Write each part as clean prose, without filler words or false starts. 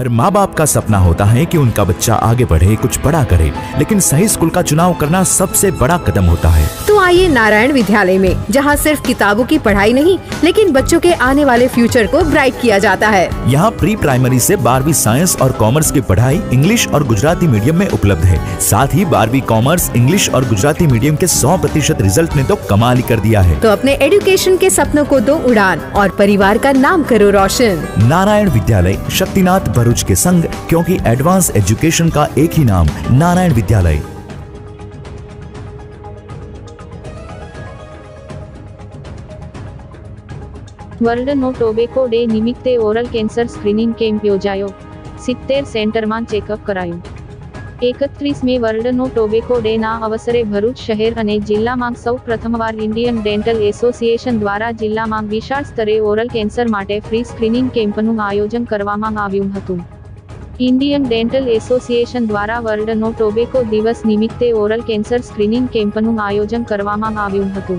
हर माँ बाप का सपना होता है कि उनका बच्चा आगे बढ़े, कुछ बड़ा करे, लेकिन सही स्कूल का चुनाव करना सबसे बड़ा कदम होता है। तो आइए नारायण विद्यालय में, जहाँ सिर्फ किताबों की पढ़ाई नहीं, लेकिन बच्चों के आने वाले फ्यूचर को ब्राइट किया जाता है। यहाँ प्री प्राइमरी से 12वीं साइंस और कॉमर्स की पढ़ाई इंग्लिश और गुजराती मीडियम में उपलब्ध है। साथ ही 12वीं कॉमर्स, इंग्लिश और गुजराती मीडियम के 100% रिजल्ट ने तो कमाल ही कर दिया है। तो अपने एजुकेशन के सपनों को दो उड़ान और परिवार का नाम करो रोशन। नारायण विद्यालय, शक्तिनाथ भरूच के संग, क्योंकि एडवांस एजुकेशन का एक ही नाम, Narayan Vidyalaya. World no tobacco day निमित्ते ओरल कैंसर स्क्रीनिंग केम्प योजायो। 70 सेंटर में चेकअप कराયું। 31મી વર્લ્ડ નો ટોબેકો ડે ના અવસરે ભરૂચ શહેર અને જિલ્લામાં સૌ પ્રથમવાર ઇન્ડિયન ડેન્ટલ એસોસિએશન દ્વારા જિલ્લામાં વિશાળ સ્તરે ઓરલ કેન્સર માટે ફ્રી સ્ક્રીનિંગ કેમ્પનું આયોજન કરવામાં આવ્યું હતું। ઇન્ડિયન ડેન્ટલ એસોસિએશન દ્વારા વર્લ્ડ નો ટોબેકો દિવસ નિમિત્તે ઓરલ કેન્સર સ્ક્રીનિંગ કેમ્પનું આયોજન કરવામાં આવ્યું હતું,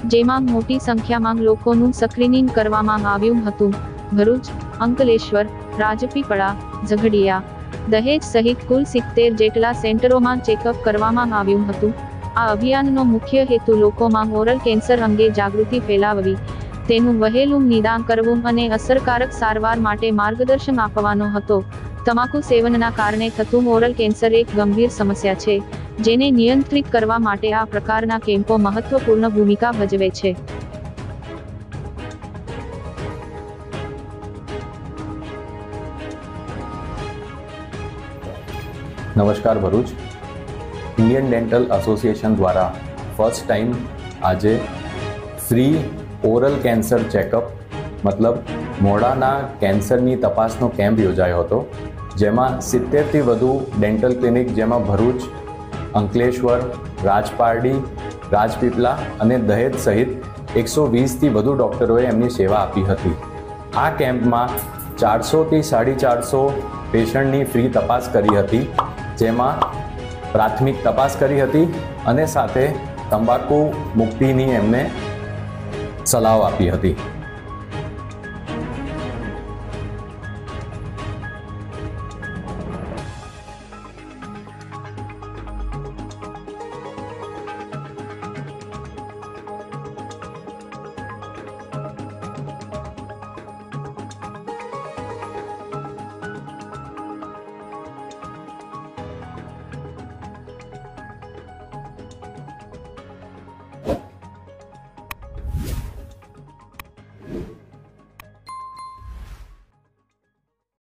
જેમાં મોટી સંખ્યામાં લોકોનું સ્ક્રીનિંગ કરવામાં આવ્યું હતું। ભરૂચ, અંકલેશ્વર, રાજપીપળા, ઝઘડિયા, દહેજ સહિત કુલ 70 જેટલા સેન્ટરોમાં ચેકઅપ કરવામાં આવ્યું હતું। આ અભિયાનનો મુખ્ય હેતુ લોકોમાં ઓરલ કેન્સર અંગે જાગૃતિ ફેલાવવી, તેનું વહેલું નિદાન કરવું અને અસરકારક સારવાર માટે માર્ગદર્શન આપવાનો હતો। તમાકુ સેવનના કારણે થતું ઓરલ કેન્સર એક ગંભીર સમસ્યા છે, જેને નિયંત્રિત કરવા માટે આ પ્રકારના કેમ્પો મહત્વપૂર્ણ ભૂમિકા ભજવે છે। नमस्कार भरूच। इंडियन डेंटल एसोसिएशन द्वारा फर्स्ट टाइम आज फ्री ओरल कैंसर चेकअप मतलब मोढ़ाना कैंसरनी तपासनो केम्प योजायो हतो, जेमां 70 थी वधु डेंटल क्लिनिक, जेमां भरूच, अंकलेश्वर, राजपारडी, राजपीपला अने दहेज सहित 120 थी वधु डॉक्टरोए एमनी सेवा आपी हती। आ केम्पमां 400 थी 450 पेशंटनी फ्री तपास करी हती, जेमां प्राथमिक तपास करी हती अने साथे तंबाकू मुक्तिनी एमने सलाह आपी हती।